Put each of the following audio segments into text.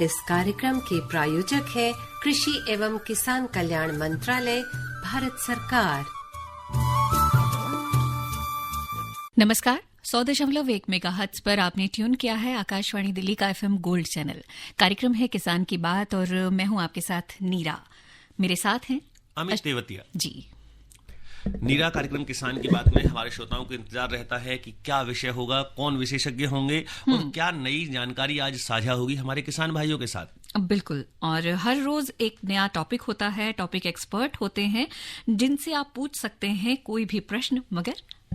इस कार्यक्रम के प्रायोजक है कृषि एवं किसान कल्याण मंत्रालय, भारत सरकार। नमस्कार, 100.1 मेगाहर्ट्ज पर आपने ट्यून किया है आकाशवाणी दिल्ली का FM गोल्ड चैनल। कार्यक्रम है किसान की बात और मैं हूं आपके साथ नीरा। मेरे साथ हैं अमित तेवतिया जी। नीरा कार्यक्रम किसान की बात में हमारे श्रोताओं को इंतजार रहता है कि क्या विषय होगा, कौन विशेषज्ञ होंगे और क्या नई जानकारी आज साझा होगी हमारे किसान भाइयों के साथ। बिल्कुल, और हर रोज एक नया टॉपिक होता है, टॉपिक एक्सपर्ट होते हैं जिनसे आप पूछ सकते हैं कोई भी प्रश्न, मगर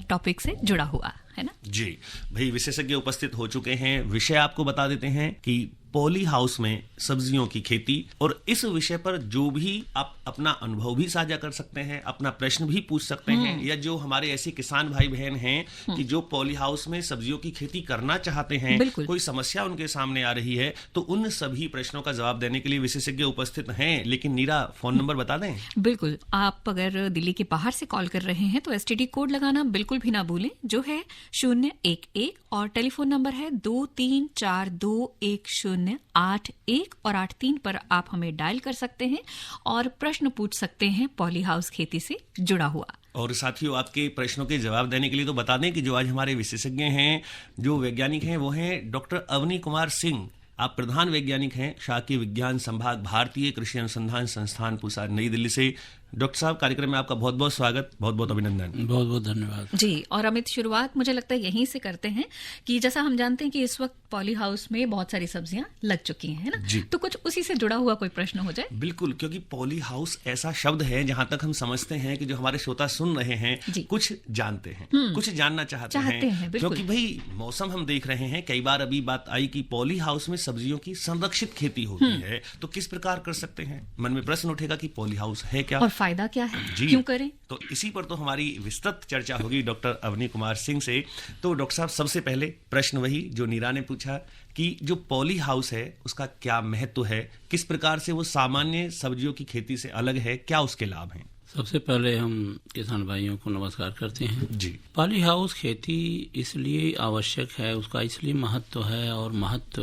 टॉपिक से जुड़ा हुआ है ना। जी भाई, विशेषज्ञ उपस्थित हो चुके हैं। विषय आपको बता देते हैं कि पॉली हाउस में सब्जियों की खेती, और इस विषय पर जो भी आप अपना अनुभव भी साझा कर सकते हैं, अपना प्रश्न भी पूछ सकते हैं, या जो हमारे ऐसे किसान भाई बहन हैं कि जो पॉली हाउस में सब्जियों की खेती करना चाहते हैं, कोई समस्या उनके सामने आ रही है, तो उन सभी प्रश्नों का जवाब देने के लिए विशेषज्ञ उपस्थित हैं। लेकिन नीरा, फोन नंबर बता दें। बिल्कुल, आप अगर दिल्ली के बाहर से कॉल कर रहे हैं तो STD कोड लगाना बिल्कुल भी ना भूलें, जो है 011, और टेलीफोन नंबर है 23421081 और 83 पर आप हमें डायल कर सकते हैं और प्रश्न पूछ सकते हैं पॉली हाउस खेती से जुड़ा हुआ। और साथियों, आपके प्रश्नों के जवाब देने के लिए तो बता दें कि जो आज हमारे विशेषज्ञ हैं, जो वैज्ञानिक हैं, वो हैं डॉक्टर अवनी कुमार सिंह। आप प्रधान वैज्ञानिक हैं शाकीय विज्ञान संभाग, भारतीय कृषि अनुसंधान संस्थान, पूसा, नई दिल्ली से। डॉक्टर साहब, कार्यक्रम में आपका बहुत बहुत स्वागत, बहुत बहुत अभिनंदन। बहुत बहुत धन्यवाद जी। और अमित, शुरुआत मुझे लगता है यहीं से करते हैं कि जैसा हम जानते हैं कि इस वक्त पॉली हाउस में बहुत सारी सब्जियां लग चुकी हैं, है ना, तो कुछ उसी से जुड़ा हुआ कोई प्रश्न हो जाए। बिल्कुल, क्योंकि पॉली हाउस ऐसा शब्द है जहां तक हम समझते हैं कि जो हमारे श्रोता सुन रहे हैं कुछ जानते हैं, कुछ जानना चाहते हैं। क्योंकि भाई मौसम हम देख रहे हैं, कई बार अभी बात आई कि पॉली हाउस में सब्जियों की संरक्षित खेती होती है, तो किस प्रकार कर सकते हैं। मन में प्रश्न उठेगा कि पॉली हाउस है क्या और फायदा क्या है, क्यों करें। तो इसी पर तो हमारी विस्तृत चर्चा होगी डॉक्टर अवनी कुमार सिंह से। तो डॉक्टर साहब, सबसे पहले प्रश्न वही जो नीरा ने पूछा कि जो पॉली हाउस है उसका क्या महत्व है, किस प्रकार से वो सामान्य सब्जियों की खेती से अलग है, क्या उसके लाभ हैं। सबसे पहले हम किसान भाइयों को नमस्कार करते हैं जी। पॉली हाउस खेती इसलिए आवश्यक है, उसका इसलिए महत्व है, और महत्व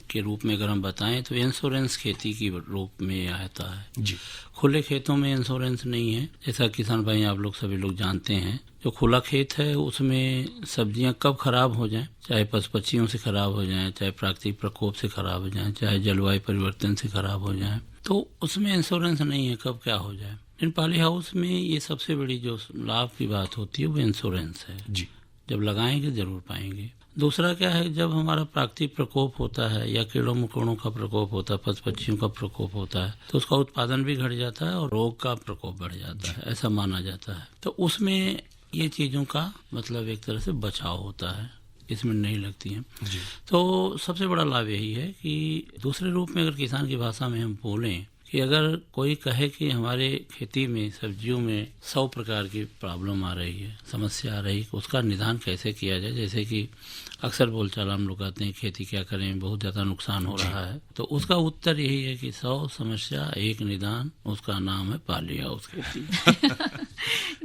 के रूप में अगर हम बताएं तो इंश्योरेंस खेती के रूप में आता है जी। खुले खेतों में इंश्योरेंस नहीं है, जैसा किसान भाई आप लोग सभी लोग जानते हैं। जो खुला खेत है उसमें सब्जियां कब खराब हो जाएं, चाहे पशु पक्षियों से खराब हो जाएं, चाहे प्राकृतिक प्रकोप से खराब हो जाएं, चाहे जलवायु परिवर्तन से खराब हो जाएं, तो उसमें इंश्योरेंस नहीं है कब क्या हो जाए। इन पॉली हाउस में ये सबसे बड़ी जो लाभ की बात होती है वो इंश्योरेंस है जी। जब लगाएंगे जरूर पाएंगे। दूसरा क्या है, जब हमारा प्राकृतिक प्रकोप होता है या कीड़ों मकोड़ों का प्रकोप होता है, पशु पक्षियों का प्रकोप होता है, तो उसका उत्पादन भी घट जाता है और रोग का प्रकोप बढ़ जाता है, ऐसा माना जाता है। तो उसमें ये चीजों का मतलब एक तरह से बचाव होता है, इसमें नहीं लगती हैं। तो सबसे बड़ा लाभ यही है कि दूसरे रूप में अगर किसान की भाषा में हम बोलें कि अगर कोई कहे कि हमारे खेती में सब्जियों में 100 प्रकार की प्रॉब्लम आ रही है, समस्या आ रही है, उसका निदान कैसे किया जाए। जैसे कि अक्सर बोलचाल हम लोग कहते हैं खेती क्या करें, बहुत ज़्यादा नुकसान हो रहा है, तो उसका उत्तर यही है कि 100 समस्या एक निदान, उसका नाम है पॉली हाउस खेती।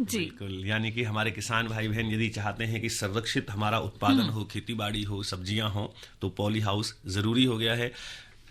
जी। बिल्कुल, यानी कि हमारे किसान भाई बहन यदि चाहते हैं कि संरक्षित हमारा उत्पादन हो, खेती बाड़ी हो, सब्जियां हो, तो पॉली हाउस जरूरी हो गया है।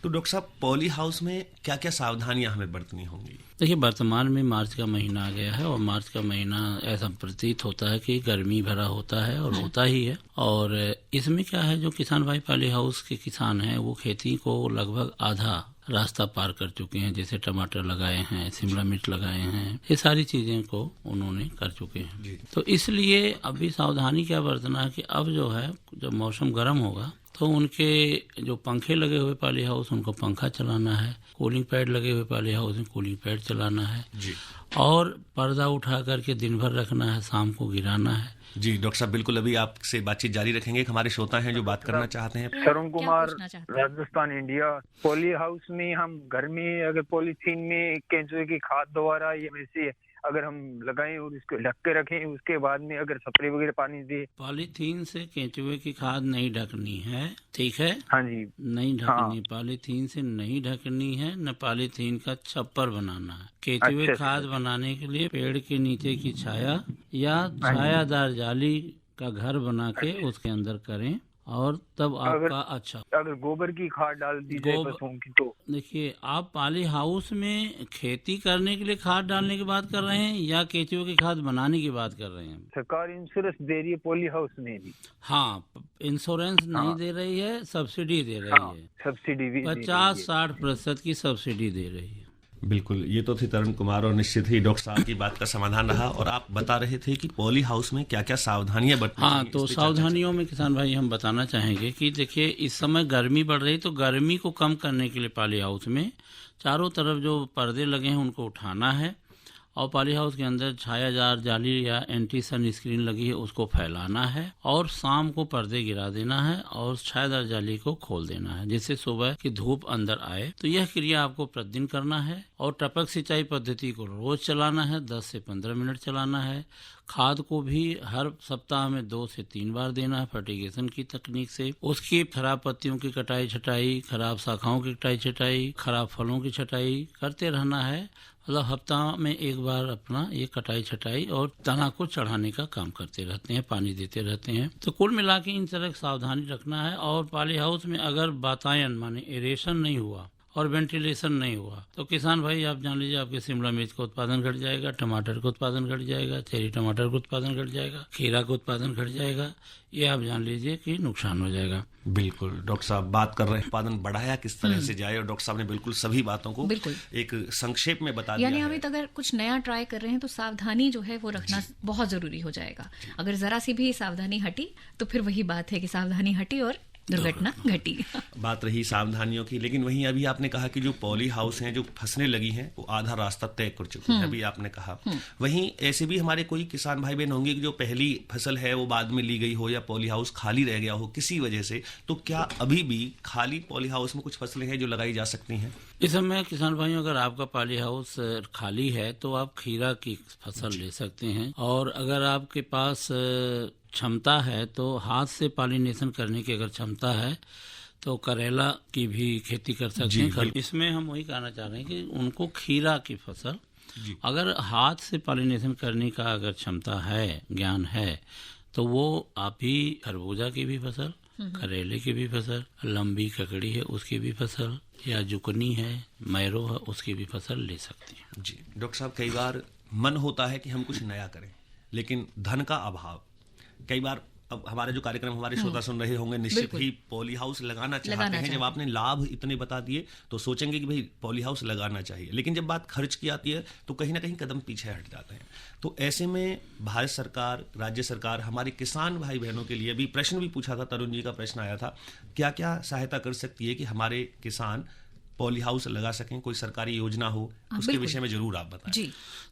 तो डॉक्टर साहब, पॉली हाउस में क्या क्या सावधानियां हमें बरतनी होंगी। देखिए, वर्तमान में मार्च का महीना आ गया है और मार्च का महीना ऐसा प्रतीत होता है कि गर्मी भरा होता है और होता ही है। और इसमें क्या है, जो किसान भाई पॉली हाउस के किसान हैं वो खेती को लगभग आधा रास्ता पार कर चुके हैं। जैसे टमाटर लगाए हैं, शिमला मिर्च लगाए हैं, ये सारी चीजें को उन्होंने कर चुके हैं। तो इसलिए अभी सावधानी क्या बरतना है कि अब जो है, जब मौसम गर्म होगा तो उनके जो पंखे लगे हुए पॉली हाउस, उनको पंखा चलाना है, कूलिंग पैड लगे हुए पॉली हाउस में कूलिंग पैड चलाना है जी। और पर्दा उठा करके दिन भर रखना है, शाम को गिराना है। जी डॉक्टर साहब, बिल्कुल अभी आपसे बातचीत जारी रखेंगे। हमारे श्रोता हैं जो बात करना चाहते हैं। Tarun Kumar, Rajasthan, India. Polyhouse में हम घर में अगर पॉलीथीन में केंचुए की खाद द्वारा ये वैसे अगर हम लगाएं और इसको ढक के रखें, उसके बाद में अगर स्प्रे वगैरह पानी दे। पॉलीथीन से केंचुए की खाद नहीं ढकनी है, ठीक है। हाँ जी। नहीं ढकनी, पॉलीथीन से नहीं ढकनी है, न पॉलीथीन का छप्पर बनाना है। केंचुए खाद बनाने के लिए पेड़ के नीचे की छाया या छायादार जाली का घर बना के उसके अंदर करें और तब आपका अच्छा। अगर गोबर की खाद डाल दी जाए पशुओं की तो? देखिए, आप पॉली हाउस में खेती करने के लिए खाद डालने की बात कर रहे हैं या केंचुए की खाद बनाने की बात कर रहे हैं? सरकार इंश्योरेंस दे रही है पॉली हाउस में भी? हाँ, इंश्योरेंस नहीं दे रही है, सब्सिडी दे रही है। सब्सिडी भी 50-60% की सब्सिडी दे रही है। बिल्कुल, ये तो थे तरुण कुमार और निश्चित ही डॉक्टर साहब की बात का समाधान रहा। और आप बता रहे थे कि पॉली हाउस में क्या क्या सावधानियां बरतनी हाँ, चाहिए, तो इस पे सावधानियों में किसान भाई हम बताना चाहेंगे कि देखिए, इस समय गर्मी बढ़ रही, तो गर्मी को कम करने के लिए पॉली हाउस में चारों तरफ जो पर्दे लगे हैं उनको उठाना है और पॉली हाउस के अंदर छायादार जाली या एंटी सन स्क्रीन लगी है उसको फैलाना है और शाम को पर्दे गिरा देना है और छायादार जाली को खोल देना है जिससे सुबह की धूप अंदर आए। तो यह क्रिया आपको प्रतिदिन करना है और टपक सिंचाई पद्धति को रोज चलाना है, 10 से 15 मिनट चलाना है। खाद को भी हर सप्ताह में 2 से 3 बार देना है फर्टिगेशन की तकनीक से। उसकी खराब पत्तियों की कटाई छटाई, खराब शाखाओं की कटाई छटाई, खराब फलों की छटाई करते रहना है। मतलब हफ्ता में एक बार अपना ये कटाई छटाई और तना को चढ़ाने का काम करते रहते हैं, पानी देते रहते हैं। तो कुल मिला के इन तरह सावधानी रखना है। और पॉली हाउस में अगर वातायन माने एरेशन नहीं हुआ और वेंटिलेशन नहीं हुआ तो किसान भाई आप जान लीजिए आपके शिमला मिर्च का उत्पादन घट जाएगा, टमाटर का उत्पादन घट जाएगा, चेरी टमाटर का उत्पादन घट जाएगा, खीरा का उत्पादन घट जाएगा। ये आप जान लीजिए कि नुकसान हो जाएगा। बिल्कुल, डॉक्टर साहब बात कर रहे हैं उत्पादन बढ़ाया किस तरह से जाए और डॉक्टर साहब ने बिल्कुल सभी बातों को एक संक्षेप में बता दिया। यानी अमित, अगर कुछ नया ट्राई कर रहे हैं तो सावधानी जो है वो रखना बहुत जरूरी हो जाएगा। अगर जरा सी भी सावधानी हटी तो फिर वही बात है कि सावधानी हटी और दुर्घटना घटी। बात रही सावधानियों की, लेकिन वहीं अभी आपने कहा कि जो पॉली हाउस हैं, जो फसलें लगी हैं, वो आधा रास्ता तय कर चुके हैं, अभी आपने कहा। वहीं ऐसे भी हमारे कोई किसान भाई बहन होंगे कि जो पहली फसल है वो बाद में ली गई हो या पॉली हाउस खाली रह गया हो किसी वजह से, तो क्या अभी भी खाली पॉली हाउस में कुछ फसलें हैं जो लगाई जा सकती हैं? इस समय किसान भाइयों, अगर आपका पॉली हाउस खाली है तो आप खीरा की फसल ले सकते हैं। और अगर आपके पास क्षमता है तो हाथ से पॉलिनेशन करने की अगर क्षमता है तो करेला की भी खेती कर सकते हैं। इसमें हम वही कहना चाह रहे हैं कि उनको खीरा की फसल अगर हाथ से पॉलिनेशन करने का अगर क्षमता है, ज्ञान है, तो वो आप ही खरबूजा की भी फसल, करेले की भी फसल, लंबी ककड़ी है उसकी भी फसल, या जुकनी है, मैरो है उसकी भी फसल ले सकती हैं। जी डॉक्टर साहब, कई बार मन होता है कि हम कुछ नया करें लेकिन धन का अभाव। कई बार अब हमारे जो कार्यक्रम हमारे श्रोता सुन रहे होंगे निश्चित ही पॉली हाउस लगाना चाहते हैं। जब आपने लाभ इतने बता दिए तो सोचेंगे कि भाई पॉली हाउस लगाना चाहिए, लेकिन जब बात खर्च की आती है तो कहीं ना कहीं कदम पीछे हट जाते हैं। तो ऐसे में भारत सरकार, राज्य सरकार हमारे किसान भाई बहनों के लिए भी प्रश्न भी पूछा था, तरुण जी का प्रश्न आया था, क्या क्या सहायता कर सकती है कि हमारे किसान पॉली हाउस लगा सकें? कोई सरकारी योजना हो उसके विषय में जरूर आप बताएं। जी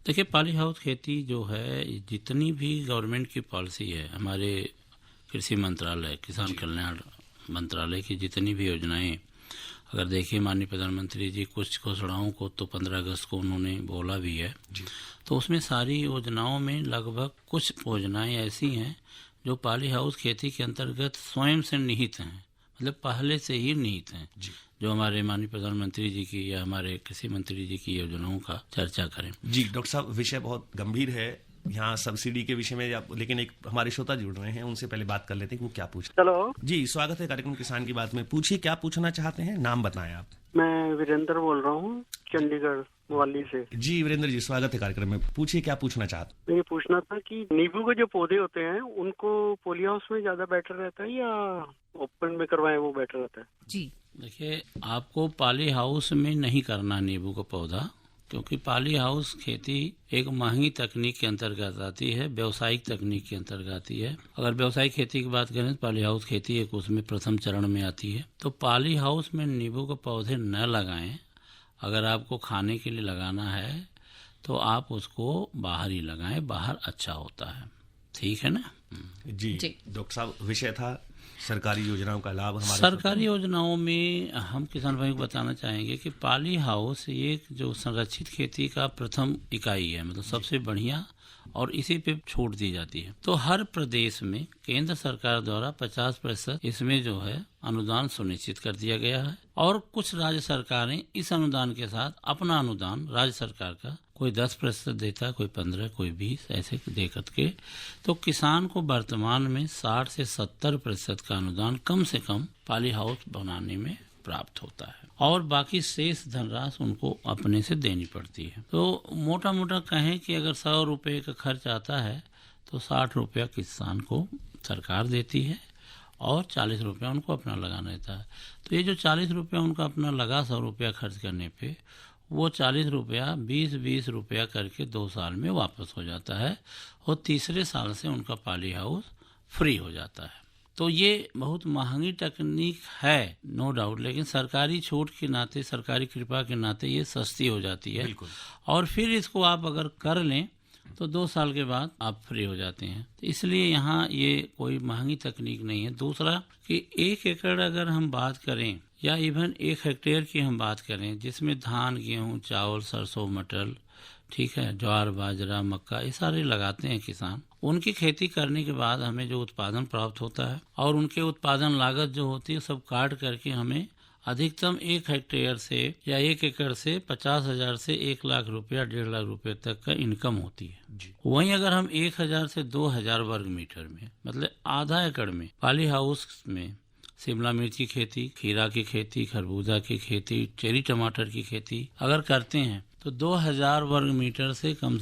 देखिए, पॉली हाउस खेती जो है, जितनी भी गवर्नमेंट की पॉलिसी है, हमारे कृषि मंत्रालय, किसान कल्याण मंत्रालय की जितनी भी योजनाएं, अगर देखिए माननीय प्रधानमंत्री जी कुछ घोषणाओं को तो 15 अगस्त को उन्होंने बोला भी है, तो उसमें सारी योजनाओं में लगभग कुछ योजनाएं ऐसी हैं जो पॉली हाउस खेती के अंतर्गत स्वयं से निहित हैं, मतलब पहले से ही निहित हैं, जो हमारे माननीय प्रधानमंत्री जी की या हमारे कृषि मंत्री जी की योजनाओं का चर्चा करें। जी डॉक्टर साहब, विषय बहुत गंभीर है यहाँ सब्सिडी के विषय में, लेकिन एक हमारे श्रोता जुड़ रहे हैं, उनसे पहले बात कर लेते हैं कि वो क्या पूछ। हेलो जी, स्वागत है कार्यक्रम किसान की बात में। पूछिए क्या पूछना चाहते हैं, नाम बताएं आप। मैं वीरेंद्र बोल रहा हूँ चंडीगढ़ मोहाली से। जी वीरेंद्र जी, स्वागत है कार्यक्रम में। पूछिए क्या पूछना चाहते। ये पूछना था कि नींबू के जो पौधे होते हैं उनको पॉली हाउस में ज्यादा बेटर रहता है या ओपन में करवाएं वो बेटर रहता है? जी देखिए, आपको पॉली हाउस में नहीं करना नींबू का पौधा, क्योंकि पॉली हाउस खेती एक महंगी तकनीक के अंतर्गत आती है, व्यावसायिक तकनीक के अंतर्गत आती है। अगर व्यावसायिक खेती की बात करें तो पॉली हाउस खेती एक उसमें प्रथम चरण में आती है। तो पॉली हाउस में नींबू के पौधे न लगाएं। अगर आपको खाने के लिए लगाना है तो आप उसको बाहर ही लगाएं, बाहर अच्छा होता है। ठीक है ना? जी डॉक्टर साहब, विषय था सरकारी योजनाओं का लाभ। हमारे सरकारी योजनाओं में हम किसान भाई को बताना चाहेंगे कि पॉली हाउस एक जो संरक्षित खेती का प्रथम इकाई है, मतलब सबसे बढ़िया और इसी पे छूट दी जाती है। तो हर प्रदेश में केंद्र सरकार द्वारा 50% इसमें जो है अनुदान सुनिश्चित कर दिया गया है और कुछ राज्य सरकारें इस अनुदान के साथ अपना अनुदान राज्य सरकार का कोई 10% देता है, कोई 15, कोई 20 ऐसे दे करके तो किसान को वर्तमान में 60 से 70% का अनुदान कम से कम पॉली हाउस बनाने में प्राप्त होता है और बाकी शेष धनराशि उनको अपने से देनी पड़ती है। तो मोटा मोटा कहें कि अगर 100 रुपये का खर्च आता है तो 60 रुपया किसान को सरकार देती है और 40 रुपया उनको अपना लगाना रहता है। तो ये जो 40 रुपया उनका अपना लगा 100 रुपया खर्च करने पे, वो 40 रुपया 20-20 रुपया करके 2 साल में वापस हो जाता है और तीसरे साल से उनका पॉली हाउस फ्री हो जाता है। तो ये बहुत महंगी तकनीक है, नो डाउट, लेकिन सरकारी छूट के नाते, सरकारी कृपा के नाते ये सस्ती हो जाती है और फिर इसको आप अगर कर लें तो 2 साल के बाद आप फ्री हो जाते हैं। तो इसलिए यहाँ ये कोई महंगी तकनीक नहीं है। दूसरा कि 1 एकड़ अगर हम बात करें या इवन 1 हेक्टेयर की हम बात करें जिसमें धान, गेहूँ, चावल, सरसों, मटर, ठीक है, ज्वार, बाजरा, मक्का, ये सारे लगाते हैं किसान। उनकी खेती करने के बाद हमें जो उत्पादन प्राप्त होता है और उनके उत्पादन लागत जो होती है सब काट करके हमें अधिकतम 1 हेक्टेयर से या 1 एकड़ से 50,000 से 1 लाख रुपया, 1.5 लाख रुपए तक का इनकम होती है। वहीं अगर हम 1,000 से 2,000 वर्ग मीटर में, मतलब आधा एकड़ में पॉली हाउस में शिमला मिर्च की खेती, खीरा की खेती, खरबूजा की खेती, चेरी टमाटर की खेती अगर करते हैं तो 2,000 वर्ग मीटर से कम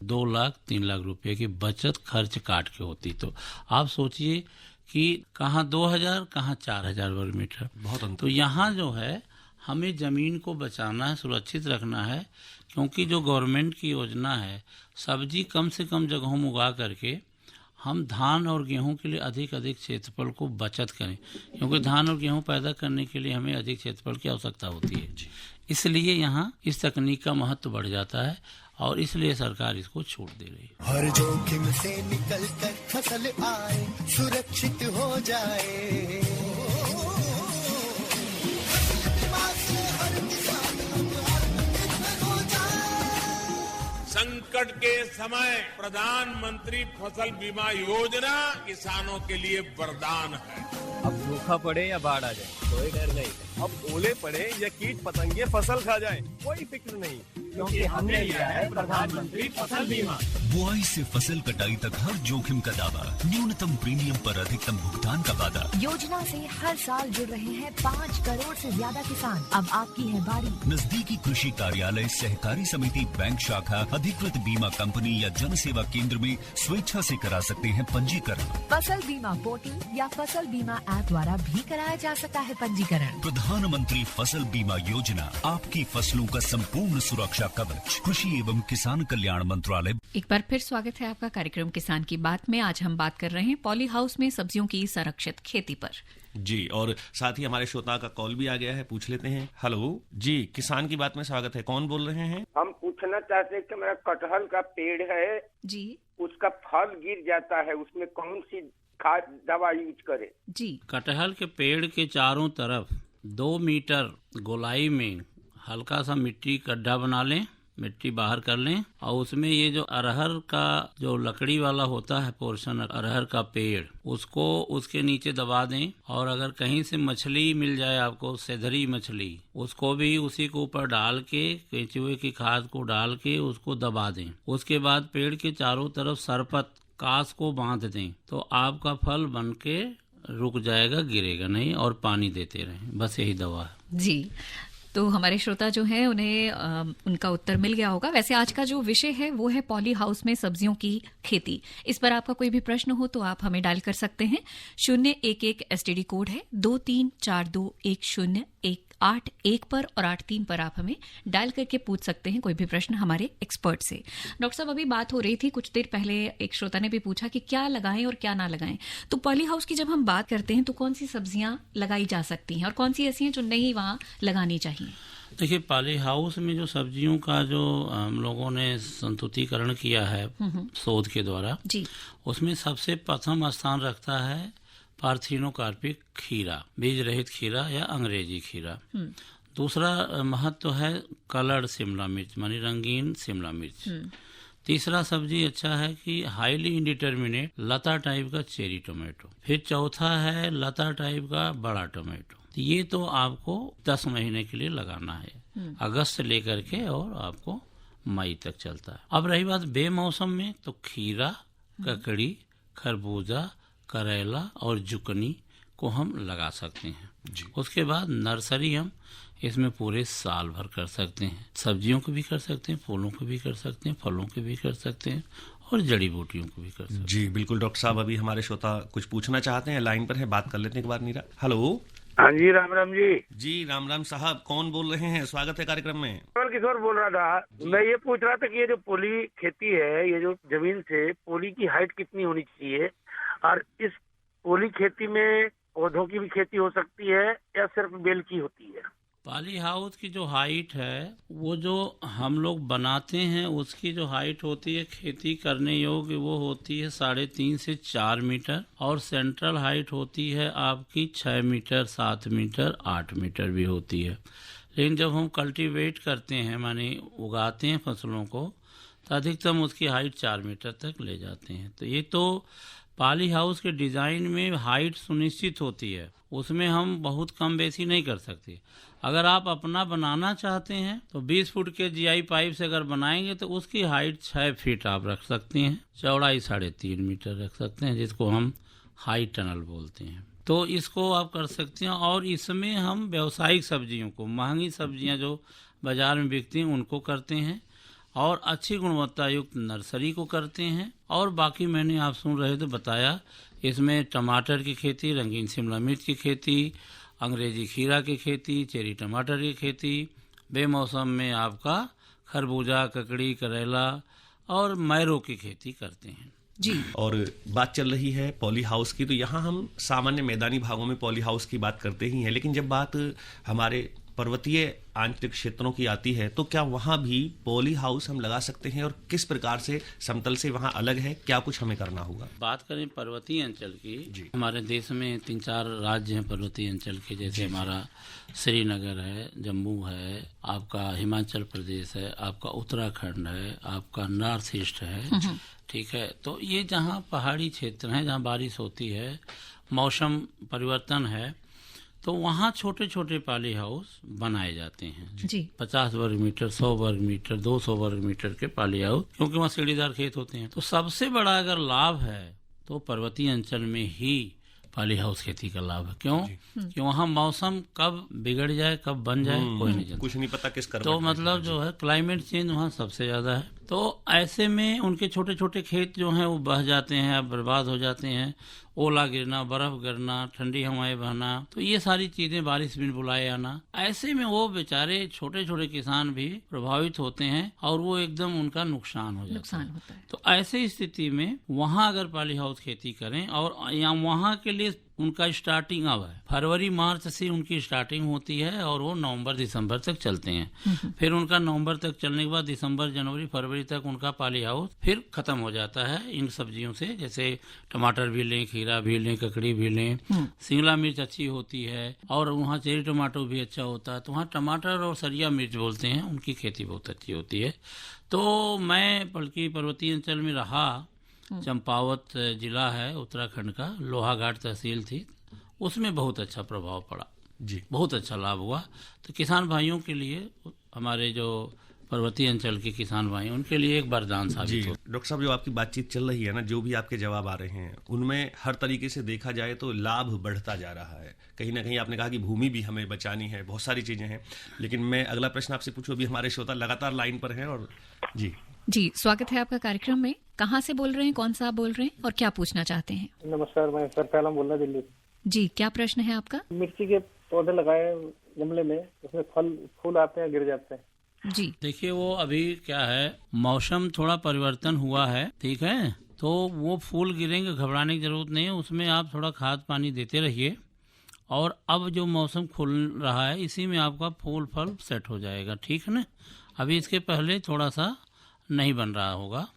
2 लाख 3 लाख रुपए की बचत खर्च काट के होती। तो आप सोचिए कि कहाँ 2,000 कहाँ 4,000 वर्ग मीटर, बहुत अंतर। तो यहाँ जो है हमें जमीन को बचाना है, सुरक्षित रखना है, क्योंकि जो गवर्नमेंट की योजना है सब्जी कम से कम जगहों में उगा करके हम धान और गेहूं के लिए अधिक क्षेत्रफल को बचत करें, क्योंकि धान और गेहूं पैदा करने के लिए हमें अधिक क्षेत्रफल की आवश्यकता होती है। इसलिए यहाँ इस तकनीक का महत्व बढ़ जाता है और इसलिए सरकार इसको छूट दे रही है। हर जोखिम से निकल कर फसल आए, सुरक्षित हो जाए, संकट के समय प्रधानमंत्री फसल बीमा योजना किसानों के लिए वरदान है। अब सूखा पड़े या बाढ़ आ जाए कोई डर नहीं, अब ओले पड़े या कीट पतंगे फसल खा जाए कोई फिक्र नहीं, क्योंकि हमने लिया है प्रधानमंत्री फसल बीमा। बुआई से फसल कटाई तक हर जोखिम का दावा, न्यूनतम प्रीमियम पर अधिकतम भुगतान का वादा। योजना से हर साल जुड़ रहे हैं 5 करोड़ से ज्यादा किसान। अब आपकी है बारी। नजदीकी कृषि कार्यालय, सहकारी समिति, बैंक शाखा, अधिकृत बीमा कंपनी या जन सेवा केंद्र में स्वेच्छा से करा सकते हैं पंजीकरण। फसल बीमा पोर्टल या फसल बीमा ऐप द्वारा भी कराया जा सकता है पंजीकरण। प्रधानमंत्री फसल बीमा योजना, आपकी फसलों का संपूर्ण सुरक्षा कवच, कृषि एवं किसान कल्याण मंत्रालय। एक बार फिर स्वागत है आपका कार्यक्रम किसान की बात में। आज हम बात कर रहे हैं पॉली हाउस में सब्जियों की संरक्षित खेती पर। जी, और साथ ही हमारे श्रोता का कॉल भी आ गया है, पूछ लेते हैं। हेलो जी, किसान की बात में स्वागत है, कौन बोल रहे हैं? हम पूछना चाहते हैं कि मेरा कटहल का पेड़ है जी, उसका फल गिर जाता है, उसमें कौन सी खाद दवा यूज करें? जी, कटहल के पेड़ के चारों तरफ 2 मीटर गोलाई में हल्का सा मिट्टी गड्ढा बना लें, मिट्टी बाहर कर लें और उसमें ये जो अरहर का जो लकड़ी वाला होता है पोर्शन, अरहर का पेड़, उसको उसके नीचे दबा दें और अगर कहीं से मछली मिल जाए आपको, सेधरी मछली, उसको भी उसी के ऊपर डाल के केंचुए की खाद को डाल के उसको दबा दें। उसके बाद पेड़ के चारों तरफ सरपत कास को बांध दें तो आपका फल बन के रुक जाएगा, गिरेगा नहीं और पानी देते रहें, बस यही दवा है। जी, तो हमारे श्रोता जो हैं उन्हें उनका उत्तर मिल गया होगा। वैसे आज का जो विषय है वो है पॉली हाउस में सब्जियों की खेती। इस पर आपका कोई भी प्रश्न हो तो आप हमें डायल कर सकते हैं। 011 एसटीडी कोड है 23421081 पर और 83 पर आप हमें डायल करके पूछ सकते हैं कोई भी प्रश्न हमारे एक्सपर्ट से। डॉक्टर साहब, अभी बात हो रही थी कुछ देर पहले, एक श्रोता ने भी पूछा कि क्या लगाएं और क्या ना लगाएं। तो पॉली हाउस की जब हम बात करते हैं तो कौन सी सब्जियां लगाई जा सकती हैं और कौन सी ऐसी हैं जो नहीं वहां लगानी चाहिए? देखिए, पॉली हाउस में जो सब्जियों का जो हम लोगों ने संतुतीकरण किया है शोध के द्वारा जी, उसमें सबसे प्रथम स्थान रखता है पार्थिनोकार्पिक खीरा, बीज रहित खीरा या अंग्रेजी खीरा। दूसरा महत्व है कलर्ड शिमला मिर्च, मानी रंगीन शिमला मिर्च। तीसरा सब्जी अच्छा है कि हाईली इंडिटर्मिनेट लता टाइप का चेरी टोमेटो। फिर चौथा है लता टाइप का बड़ा टोमेटो। ये तो आपको 10 महीने के लिए लगाना है, अगस्त से लेकर के और आपको मई तक चलता है। अब रही बात बेमौसम में, तो खीरा, ककड़ी, खरबूजा, करेला और जुकनी को हम लगा सकते हैं। उसके बाद नर्सरी हम इसमें पूरे साल भर कर सकते हैं। सब्जियों को भी कर सकते हैं, फूलों को भी कर सकते हैं, फलों को भी कर सकते हैं और जड़ी बूटियों को भी कर सकते हैं। जी बिल्कुल डॉक्टर साहब, अभी हमारे श्रोता कुछ पूछना चाहते हैं, लाइन पर है, बात कर लेते हैं एक बार। नीरा, हेलो। हाँ जी, राम राम जी। जी राम राम साहब, कौन बोल रहे हैं? स्वागत है कार्यक्रम में। किशोर बोल रहा था। मैं ये पूछ रहा था कि ये जो पोली खेती है, ये जो जमीन से पोली की हाइट कितनी होनी चाहिए, और इस पोली खेती में पौधों की भी खेती हो सकती है या सिर्फ बेल की होती है? पॉली हाउस की जो हाइट है, वो जो हम लोग बनाते हैं उसकी जो हाइट होती है खेती करने योग्य, वो होती है 3.5 से 4 मीटर, और सेंट्रल हाइट होती है आपकी 6 मीटर, 7 मीटर, 8 मीटर भी होती है। लेकिन जब हम कल्टीवेट करते हैं, माने उगाते हैं फसलों को, तो अधिकतम उसकी हाइट 4 मीटर तक ले जाते हैं। तो ये तो पॉली हाउस के डिज़ाइन में हाइट सुनिश्चित होती है, उसमें हम बहुत कम बेसी नहीं कर सकते। अगर आप अपना बनाना चाहते हैं तो 20 फुट के जीआई पाइप से अगर बनाएंगे तो उसकी हाइट 6 फीट आप रख सकते हैं, चौड़ाई 3.5 मीटर रख सकते हैं, जिसको हम हाई टनल बोलते हैं। तो इसको आप कर सकते हैं। और इसमें हम व्यावसायिक सब्जियों को, महंगी सब्जियां जो बाजार में बिकती हैं उनको करते हैं, और अच्छी गुणवत्ता युक्त नर्सरी को करते हैं। और बाकी मैंने आप सुन रहे तो बताया, इसमें टमाटर की खेती, रंगीन शिमला मिर्च की खेती, अंग्रेजी खीरा की खेती, चेरी टमाटर की खेती, बेमौसम में आपका खरबूजा, ककड़ी, करेला और मैरो की खेती करते हैं। जी, और बात चल रही है पॉली हाउस की, तो यहाँ हम सामान्य मैदानी भागों में पॉली हाउस की बात करते ही हैं, लेकिन जब बात हमारे पर्वतीय आंतरिक क्षेत्रों की आती है तो क्या वहाँ भी पॉली हाउस हम लगा सकते हैं, और किस प्रकार से समतल से वहाँ अलग है, क्या कुछ हमें करना होगा? बात करें पर्वतीय अंचल की, हमारे देश में 3-4 राज्य हैं पर्वतीय अंचल के, जैसे हमारा श्रीनगर है, जम्मू है, आपका हिमाचल प्रदेश है, आपका उत्तराखंड है, आपका नॉर्थ ईस्ट है, ठीक है। तो ये जहाँ पहाड़ी क्षेत्र हैं, जहाँ बारिश होती है, मौसम परिवर्तन है, तो वहाँ छोटे छोटे पॉली हाउस बनाए जाते हैं जी। 50 वर्ग मीटर, 100 वर्ग मीटर, 200 वर्ग मीटर के पॉली हाउस, क्योंकि वहाँ सीढ़ीदार खेत होते हैं। तो सबसे बड़ा अगर लाभ है तो पर्वतीय अंचल में ही पॉली हाउस खेती का लाभ है। क्यों? कि वहाँ मौसम कब बिगड़ जाए, कब बन जाए, कोई नहीं जानता, कुछ नहीं पता किस कर। तो मतलब जो है क्लाइमेट चेंज वहाँ सबसे ज्यादा है। तो ऐसे में उनके छोटे छोटे खेत जो हैं वो बह जाते हैं, बर्बाद हो जाते हैं, ओला गिरना, बर्फ गिरना, ठंडी हवाएं बहना, तो ये सारी चीजें, बारिश बिन बुलाए आना, ऐसे में वो बेचारे छोटे छोटे किसान भी प्रभावित होते हैं और वो एकदम उनका नुकसान हो जाता है। तो ऐसी स्थिति में वहाँ अगर पॉली हाउस खेती करें, और यहाँ वहाँ के लिए उनका स्टार्टिंग अब है, फरवरी मार्च से उनकी स्टार्टिंग होती है और वो नवंबर दिसंबर तक चलते हैं। फिर उनका नवंबर तक चलने के बाद दिसंबर, जनवरी, फरवरी तक उनका पॉली हाउस फिर खत्म हो जाता है इन सब्जियों से। जैसे टमाटर भी लें, खीरा भी लें, ककड़ी भी लें, शिमला मिर्च अच्छी होती है, और वहाँ चेरी टमाटो भी अच्छा होता है। तो वहाँ टमाटर और सरिया मिर्च बोलते हैं, उनकी खेती बहुत अच्छी होती है। तो मैं बल्कि पर्वतीय अंचल में रहा, चंपावत जिला है उत्तराखंड का, लोहाघाट तहसील थी, उसमें बहुत अच्छा प्रभाव पड़ा जी, बहुत अच्छा लाभ हुआ। तो किसान भाइयों के लिए, हमारे जो पर्वतीय अंचल के किसान भाई, उनके लिए एक वरदान साबित हो। डॉक्टर साहब, जो आपकी बातचीत चल रही है ना, जो भी आपके जवाब आ रहे हैं, उनमें हर तरीके से देखा जाए तो लाभ बढ़ता जा रहा है। कहीं ना कहीं आपने कहा कि भूमि भी हमें बचानी है, बहुत सारी चीजें हैं, लेकिन मैं अगला प्रश्न आपसे पूछूं, अभी हमारे श्रोता लगातार लाइन पर हैं। और जी, स्वागत है आपका कार्यक्रम में। कहाँ से बोल रहे हैं, कौन सा आप बोल रहे हैं और क्या पूछना चाहते हैं? नमस्कार, मैं सर पहला बोल रहा दिल्ली जी। क्या प्रश्न है आपका? मिर्ची के पौधे लगाए गमले में, उसमें फूल आते हैं, गिर जाते हैं जी। देखिए, वो अभी क्या है, मौसम थोड़ा परिवर्तन हुआ है, ठीक है, तो वो फूल गिरेंगे, घबराने की जरूरत नहीं है। उसमें आप थोड़ा खाद पानी देते रहिए, और अब जो मौसम खुल रहा है इसी में आपका फूल फल सेट हो जाएगा, ठीक है ना। अभी इसके पहले थोड़ा सा नहीं बन रहा होगा,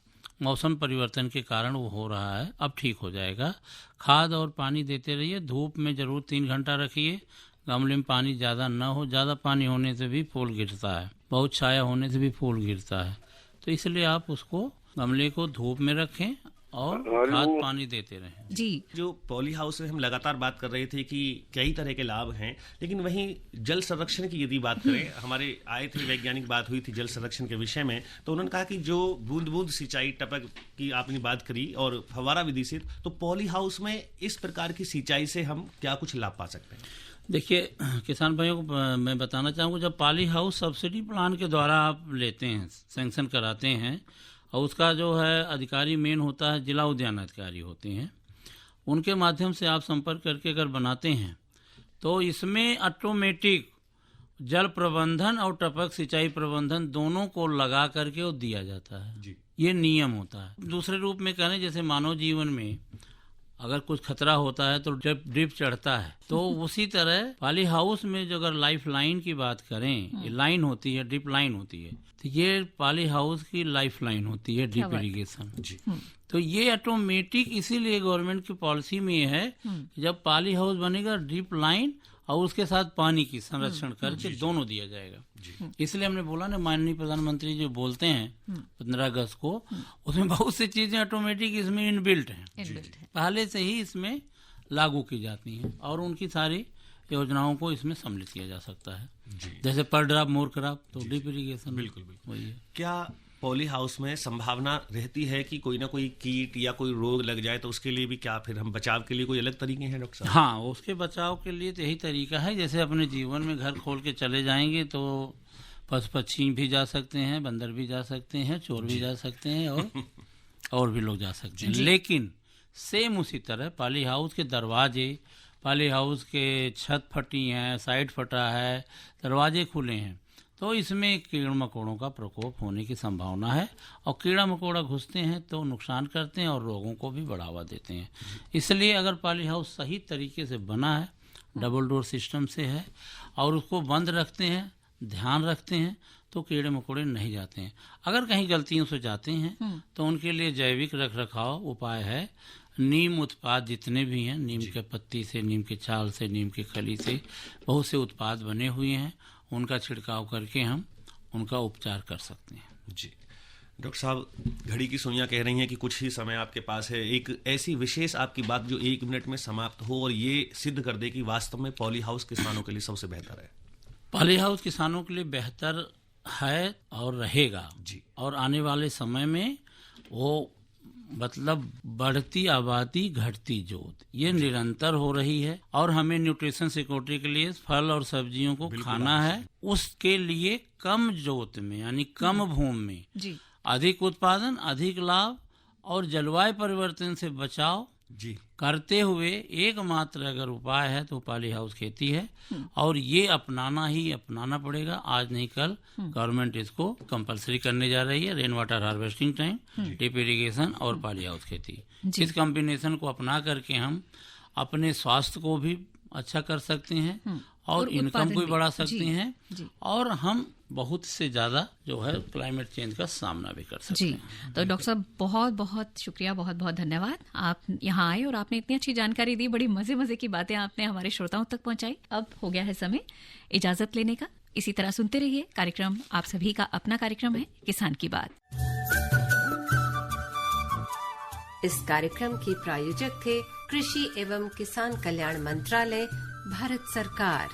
मौसम परिवर्तन के कारण वो हो रहा है, अब ठीक हो जाएगा। खाद और पानी देते रहिए, धूप में जरूर 3 घंटा रखिए, गमले में पानी ज़्यादा न हो, ज़्यादा पानी होने से भी फूल गिरता है, बहुत छाया होने से भी फूल गिरता है। तो इसलिए आप उसको गमले को धूप में रखें और खाद पानी देते रहें। जी, जो पॉली हाउस में हम लगातार बात कर रहे थे कि कई तरह के लाभ हैं, लेकिन वहीं जल संरक्षण की यदि बात करें, हमारे आए थे वैज्ञानिक बात हुई थी जल संरक्षण के विषय में, तो उन्होंने कहा कि जो बूंद बूंद सिंचाई, टपक की आपने बात करी और फव्वारा विधि से, तो पॉली हाउस में इस प्रकार की सिंचाई से हम क्या कुछ लाभ पा सकते हैं? देखिए किसान भाइयों को मैं बताना चाहूँगा, जब पॉली हाउस सब्सिडी प्लान के द्वारा आप लेते हैं, सैंक्शन कराते हैं, और उसका जो है अधिकारी मेन होता है जिला उद्यान अधिकारी होते हैं, उनके माध्यम से आप संपर्क करके अगर बनाते हैं तो इसमें ऑटोमेटिक जल प्रबंधन और टपक सिंचाई प्रबंधन दोनों को लगा करके वो दिया जाता है जी। ये नियम होता है। दूसरे रूप में कहें, जैसे मानव जीवन में अगर कुछ खतरा होता है तो जब ड्रिप चढ़ता है, तो उसी तरह पॉली हाउस में जो अगर लाइफ लाइन की बात करें, ये लाइन होती है, ड्रिप लाइन होती है, तो ये पॉली हाउस की लाइफ लाइन होती है, ड्रिप इरिगेशन। तो ये ऑटोमेटिक इसीलिए गवर्नमेंट की पॉलिसी में है कि जब पॉली हाउस बनेगा, ड्रिप लाइन और उसके साथ पानी की संरक्षण करके दोनों दिया जाएगा। इसलिए हमने बोला ना, माननीय प्रधानमंत्री जो बोलते हैं 15 अगस्त को, उसमें बहुत सी चीजें ऑटोमेटिक इसमें इनबिल्ट हैं, पहले से ही इसमें लागू की जाती हैं और उनकी सारी योजनाओं को इसमें सम्मिलित किया जा सकता है। जैसे पर ड्रॉप मोर क्रॉप, तो ड्रिप इरिगेशन बिल्कुल वही है। क्या पॉली हाउस में संभावना रहती है कि कोई ना कोई कीट या कोई रोग लग जाए, तो उसके लिए भी क्या फिर हम बचाव के लिए कोई अलग तरीके हैं डॉक्टर साहब? हाँ, उसके बचाव के लिए तो यही तरीका है, जैसे अपने जीवन में घर खोल के चले जाएंगे तो पशु पक्षी भी जा सकते हैं, बंदर भी जा सकते हैं, चोर भी जा सकते हैं और भी लोग जा सकते हैं। लेकिन सेम उसी तरह पॉली हाउस के दरवाजे, पॉली हाउस के छत फटी हैं, साइड फटा है, दरवाजे खुले हैं, तो इसमें कीड़ा मकोड़ों का प्रकोप होने की संभावना है और कीड़ा मकोड़ा घुसते हैं तो नुकसान करते हैं और रोगों को भी बढ़ावा देते हैं। इसलिए अगर पॉली हाउस सही तरीके से बना है, डबल डोर सिस्टम से है और उसको बंद रखते हैं, ध्यान रखते हैं, तो कीड़े मकोड़े नहीं जाते हैं। अगर कहीं गलतियों से जाते हैं तो उनके लिए जैविक रख रखाव उपाय है। नीम उत्पाद जितने भी हैं, नीम के पत्ती से, नीम के छाल से, नीम की खली से बहुत से उत्पाद बने हुए हैं, उनका छिड़काव करके हम उनका उपचार कर सकते हैं। जी डॉक्टर साहब, घड़ी की सुइयां कह रही हैं कि कुछ ही समय आपके पास है। एक ऐसी विशेष आपकी बात जो 1 मिनट में समाप्त हो और ये सिद्ध कर दे कि वास्तव में पॉली हाउस किसानों के लिए सबसे बेहतर है। पॉली हाउस किसानों के लिए बेहतर है और रहेगा जी। और आने वाले समय में वो मतलब बढ़ती आबादी घटती जोत ये निरंतर हो रही है और हमें न्यूट्रिशन सिक्योरिटी के लिए फल और सब्जियों को खाना है। उसके लिए कम जोत में यानी कम भूमि में अधिक उत्पादन, अधिक लाभ और जलवायु परिवर्तन से बचाव जी करते हुए एकमात्र अगर उपाय है तो पॉली हाउस खेती है और ये अपनाना पड़ेगा। आज नहीं कल गवर्नमेंट इसको कंपलसरी करने जा रही है। Rain water harvesting time, drip irrigation और पॉली हाउस खेती, इस कॉम्बिनेशन को अपना करके हम अपने स्वास्थ्य को भी अच्छा कर सकते हैं और इनकम को भी बढ़ा सकते हैं और हम बहुत से ज्यादा जो है क्लाइमेट चेंज का सामना भी कर सकते हैं। तो डॉक्टर साहब बहुत बहुत शुक्रिया, बहुत बहुत धन्यवाद। आप यहाँ आए और आपने इतनी अच्छी जानकारी दी, बड़ी मजे मजे की बातें आपने हमारे श्रोताओं तक पहुंचाई। अब हो गया है समय इजाजत लेने का। इसी तरह सुनते रहिए कार्यक्रम, आप सभी का अपना कार्यक्रम है किसान की बात। इस कार्यक्रम के प्रायोजक थे कृषि एवं किसान कल्याण मंत्रालय, भारत सरकार।